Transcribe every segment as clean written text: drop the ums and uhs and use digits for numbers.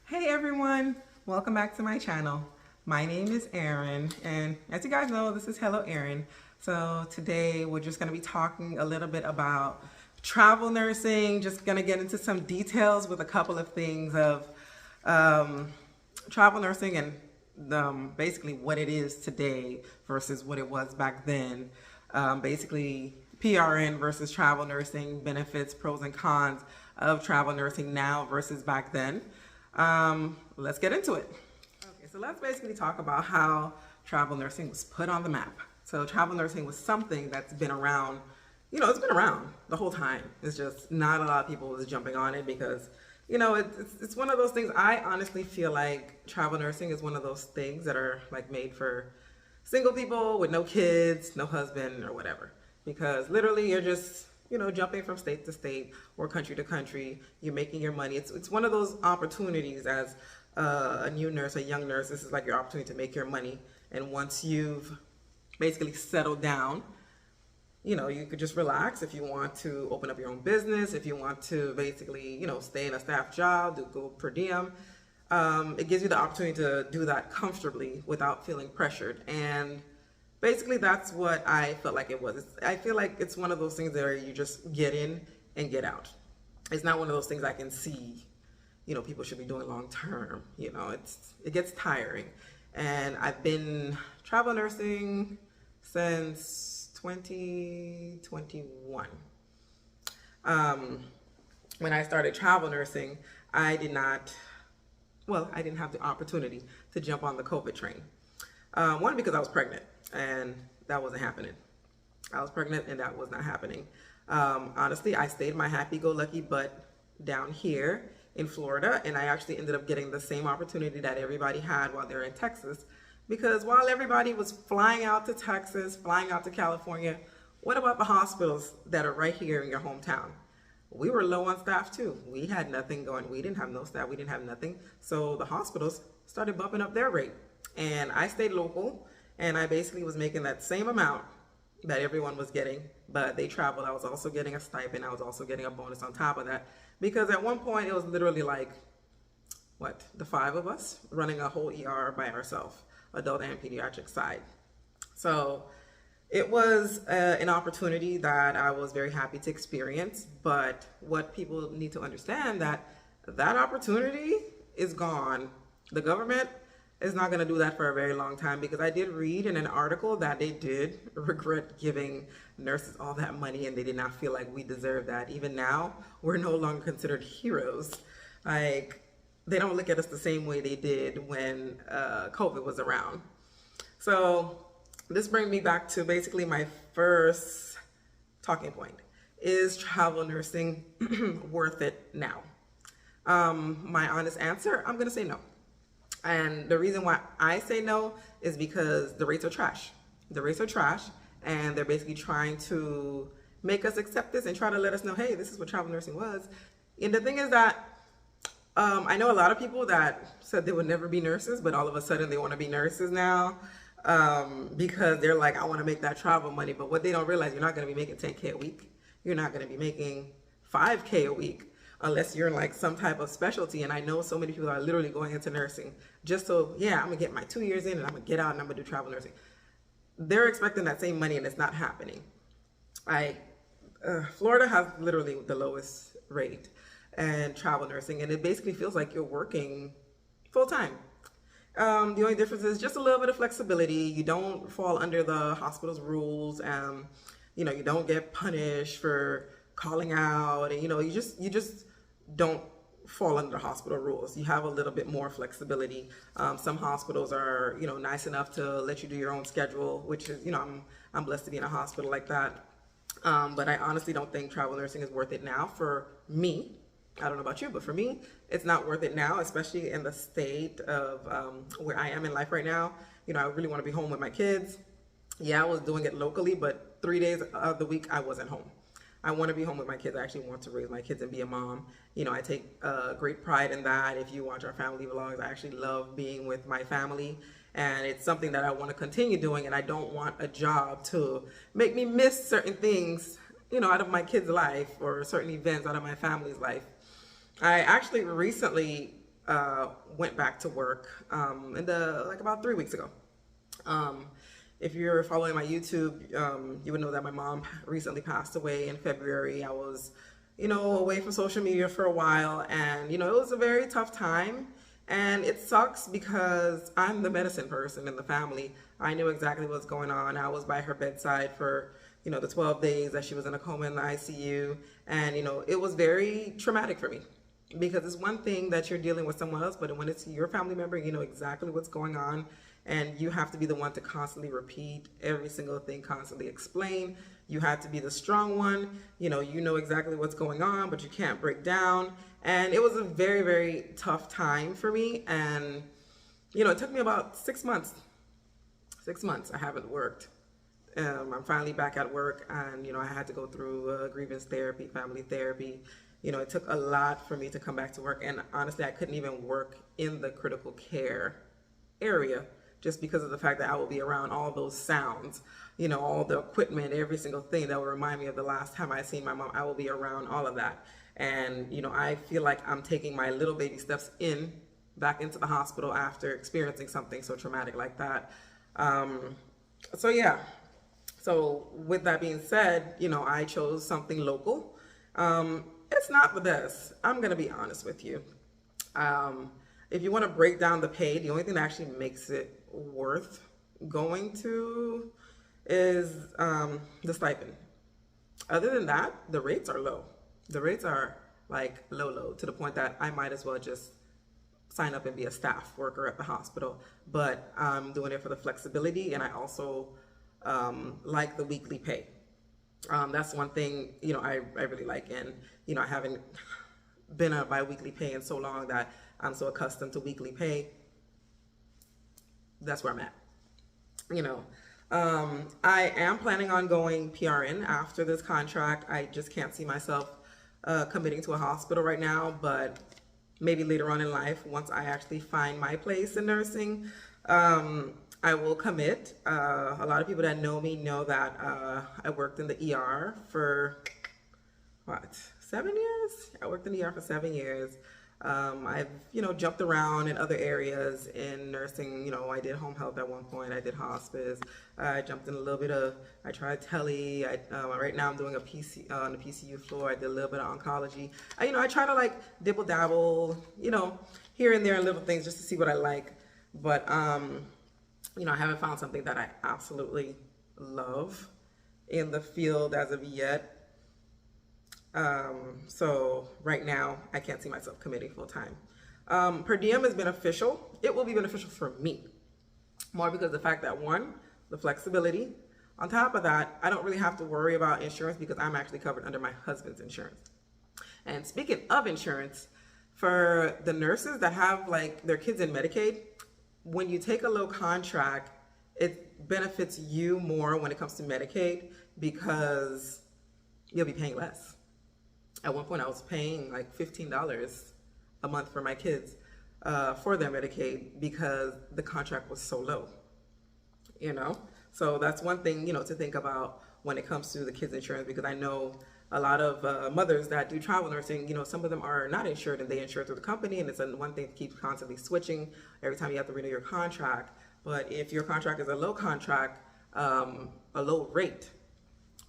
Hey everyone, welcome back to my channel. My name is Erin, and as you guys know, this is Hello Erin. So today we're just going to be talking a little bit about travel nursing, just going to get into some details with a couple of things of travel nursing and basically what it is today versus what it was back then. Basically PRN versus travel nursing, benefits, pros and cons of travel nursing now versus back then. Let's get into it. Okay, so let's basically talk about how travel nursing was put on the map. So travel nursing was something that's been around, it's been around the whole time. It's just not a lot of people was jumping on it because, it's one of those things. I honestly feel like travel nursing is one of those things that are like made for single people with no kids, no husband or whatever. Because literally you're just jumping from state to state or country to country. You're making your money. It's one of those opportunities as a new nurse, a young nurse. This is like your opportunity to make your money. And once you've basically settled down, you could just relax if you want to open up your own business, if you want to basically, stay in a staff job, go per diem. It gives you the opportunity to do that comfortably without feeling pressured. And basically, that's what I felt like it was. I feel like it's one of those things where you just get in and get out. It's not one of those things I can see, people should be doing long term. It gets tiring. And I've been travel nursing since 2021. When I started travel nursing, I didn't have the opportunity to jump on the COVID train. One, because I was pregnant and that wasn't happening. I was pregnant and that was not happening. Honestly, I stayed my happy-go-lucky butt down here in Florida, and I actually ended up getting the same opportunity that everybody had while they're in Texas, because while everybody was flying out to Texas, flying out to California, what about the hospitals that are right here in your hometown? We were low on staff too. We had nothing going. We didn't have no staff. We didn't have nothing. So the hospitals started bumping up their rate. And I stayed local, and I basically was making that same amount that everyone was getting, but they traveled. I was also getting a stipend. I was also getting a bonus on top of that, because at one point it was literally like, the 5 of us running a whole ER by ourselves, adult and pediatric side. So it was an opportunity that I was very happy to experience, but what people need to understand that opportunity is gone. The government is not going to do that for a very long time, because I did read in an article that they did regret giving nurses all that money, and they did not feel like we deserve that. Even now, we're no longer considered heroes. Like, they don't look at us the same way they did when COVID was around. So this brings me back to basically my first talking point. Is travel nursing worth it now? My honest answer, I'm going to say no. And the reason why I say no is because the rates are trash. The rates are trash, and they're basically trying to make us accept this and try to let us know, hey, this is what travel nursing was. And the thing is that I know a lot of people that said they would never be nurses, but all of a sudden they want to be nurses now because they're like, I want to make that travel money. But what they don't realize, you're not going to be making 10K a week. You're not going to be making 5K a week, unless you're in like some type of specialty. And I know so many people are literally going into nursing just so, yeah, I'm gonna get my 2 years in and I'm gonna get out and I'm gonna do travel nursing. They're expecting that same money, and it's not happening. Florida has literally the lowest rate in travel nursing, and it basically feels like you're working full time. The only difference is just a little bit of flexibility. You don't fall under the hospital's rules. You don't get punished for calling out, and you just don't fall under the hospital rules. You have a little bit more flexibility. Some hospitals are nice enough to let you do your own schedule, which is I'm blessed to be in a hospital like that. But I honestly don't think travel nursing is worth it now for me. I don't know about you, but for me, it's not worth it now, especially in the state of where I am in life right now. I really want to be home with my kids. Yeah, I was doing it locally, but 3 days of the week I wasn't home. I want to be home with my kids. I actually want to raise my kids and be a mom. I take great pride in that. If you watch our family vlogs, I actually love being with my family. And it's something that I want to continue doing. And I don't want a job to make me miss certain things, out of my kids' life, or certain events out of my family's life. I actually recently went back to work like about 3 weeks ago. If you're following my YouTube, you would know that my mom recently passed away in February. I was, away from social media for a while, and, it was a very tough time. And it sucks because I'm the medicine person in the family. I knew exactly what's going on. I was by her bedside for, the 12 days that she was in a coma in the ICU. And, it was very traumatic for me because it's one thing that you're dealing with someone else, but when it's your family member, you know exactly what's going on. And you have to be the one to constantly repeat every single thing, constantly explain. You have to be the strong one. You know exactly what's going on, but you can't break down. And it was a very, very tough time for me. And, it took me about 6 months. 6 months I haven't worked. I'm finally back at work, and, I had to go through grievance therapy, family therapy. It took a lot for me to come back to work. And honestly, I couldn't even work in the critical care area just because of the fact that I will be around all those sounds, all the equipment, every single thing that will remind me of the last time I seen my mom. I will be around all of that. And, I feel like I'm taking my little baby steps back into the hospital after experiencing something so traumatic like that. So yeah. So with that being said, I chose something local. It's not the best. I'm going to be honest with you. If you want to break down the pay, the only thing that actually makes it worth going to is the stipend. Other than that, the rates are low. The rates are like low to the point that I might as well just sign up and be a staff worker at the hospital. But I'm doing it for the flexibility, and I also like the weekly pay. That's one thing, I really like. And, I haven't been on bi-weekly pay in so long that I'm so accustomed to weekly pay. That's where I'm at. I am planning on going PRN after this contract. I just can't see myself committing to a hospital right now, but maybe later on in life, once I actually find my place in nursing, I will commit. A lot of people that know me know that I worked in the ER for 7 years? I worked in the ER for 7 years. I've, jumped around in other areas in nursing. I did home health at one point. I did hospice. I jumped in a little bit I tried tele. Right now I'm doing a PC on the PCU floor. I did a little bit of oncology. I try to like dibble dabble, here and there in little things just to see what I like. But, I haven't found something that I absolutely love in the field as of yet. So right now I can't see myself committing full time. Per diem is beneficial. It will be beneficial for me more because of the fact that one, the flexibility. On top of that, I don't really have to worry about insurance because I'm actually covered under my husband's insurance. And speaking of insurance, for the nurses that have like their kids in Medicaid, when you take a low contract, it benefits you more when it comes to Medicaid because you'll be paying less. At one point, I was paying like $15 a month for my kids for their Medicaid because the contract was so low, So that's one thing, to think about when it comes to the kids' insurance, because I know a lot of mothers that do travel nursing, some of them are not insured and they insure through the company, and it's one thing to keep constantly switching every time you have to renew your contract. But if your contract is a low contract, a low rate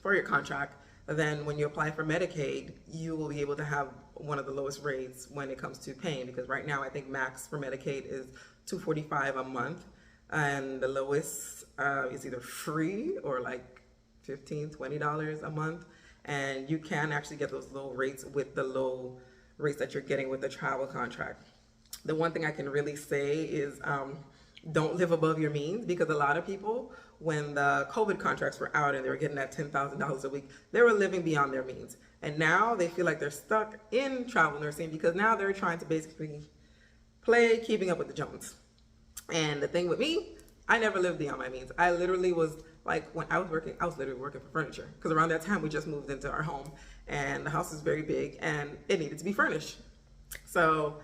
for your contract, then when you apply for Medicaid, you will be able to have one of the lowest rates when it comes to paying, because right now I think max for Medicaid is $245 a month, and the lowest is either free or like $15, $20 a month. And you can actually get those low rates with the low rates that you're getting with the travel contract. The one thing I can really say is don't live above your means, because a lot of people, when the COVID contracts were out and they were getting that $10,000 a week, they were living beyond their means. And now they feel like they're stuck in travel nursing because now they're trying to basically play keeping up with the Jones. And the thing with me, I never lived beyond my means. I literally was like, when I was literally working for furniture, because around that time we just moved into our home and the house is very big and it needed to be furnished. So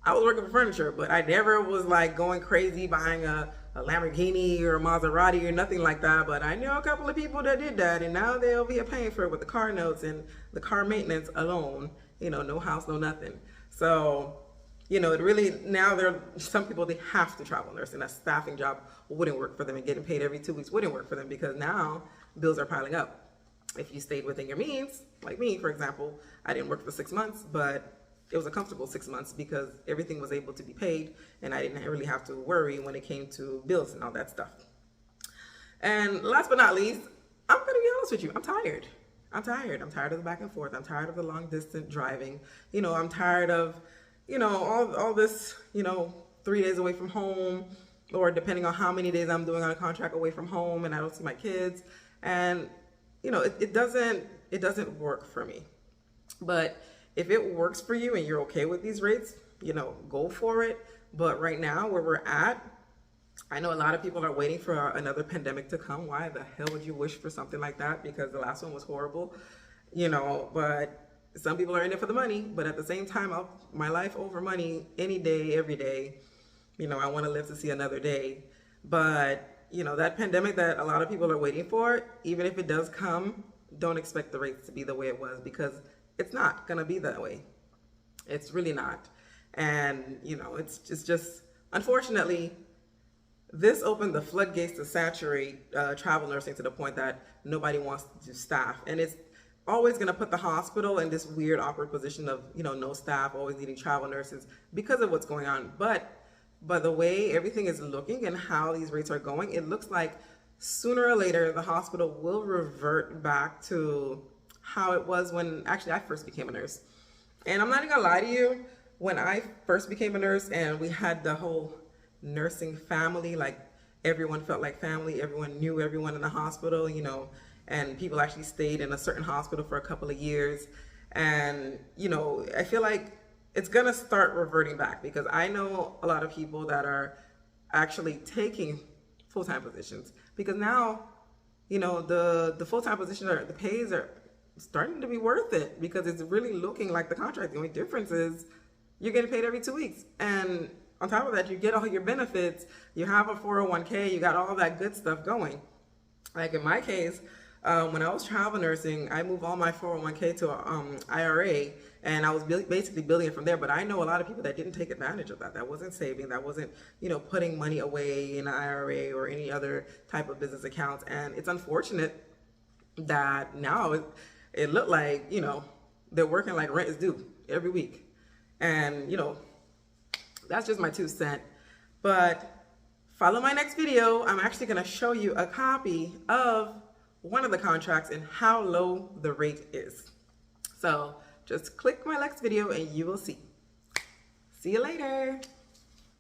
I was working for furniture, but I never was like going crazy buying a Lamborghini or a Maserati or nothing like that. But I know a couple of people that did that, and now they'll be paying for it with the car notes and the car maintenance alone. No house, no nothing. So, it really, now there are some people, they have to travel nurse, and a staffing job wouldn't work for them, and getting paid every 2 weeks wouldn't work for them because now bills are piling up. If you stayed within your means, like me, for example, I didn't work for 6 months, but it was a comfortable 6 months because everything was able to be paid and I didn't really have to worry when it came to bills and all that stuff. And last but not least, I'm going to be honest with you, I'm tired. I'm tired of the back and forth. I'm tired of the long distance driving. I'm tired of, all this, 3 days away from home, or depending on how many days I'm doing on a contract away from home and I don't see my kids. And, it doesn't work for me. But if it works for you and you're okay with these rates, go for it. But right now where we're at, I know a lot of people are waiting for another pandemic to come. Why the hell would you wish for something like that? Because the last one was horrible, but some people are in it for the money. But at the same time, my life over money any day, every day. I want to live to see another day. But, that pandemic that a lot of people are waiting for, even if it does come, don't expect the rates to be the way it was, because it's not going to be that way. It's really not. And, it's just unfortunately, this opened the floodgates to saturate travel nursing to the point that nobody wants to do staff. And it's always going to put the hospital in this weird, awkward position of, no staff, always needing travel nurses because of what's going on. But by the way everything is looking and how these rates are going, it looks like sooner or later the hospital will revert back to how it was when actually I first became a nurse. And I'm not even gonna lie to you, when I first became a nurse and we had the whole nursing family, like everyone felt like family, everyone knew everyone in the hospital, and people actually stayed in a certain hospital for a couple of years. And, I feel like it's gonna start reverting back, because I know a lot of people that are actually taking full-time positions, because now, the full-time positions the pays are starting to be worth it, because it's really looking like the contract. The only difference is you're getting paid every 2 weeks. And on top of that, you get all your benefits, you have a 401k, you got all that good stuff going. Like in my case, when I was travel nursing, I moved all my 401k to IRA, and I was basically building it from there. But I know a lot of people that didn't take advantage of that. That wasn't saving, that wasn't, putting money away in an IRA or any other type of business accounts. And it's unfortunate that now it looked like, they're working like rent is due every week. And, that's just my 2 cents. But follow my next video. I'm actually going to show you a copy of one of the contracts and how low the rate is. So just click my next video and you will see. See you later.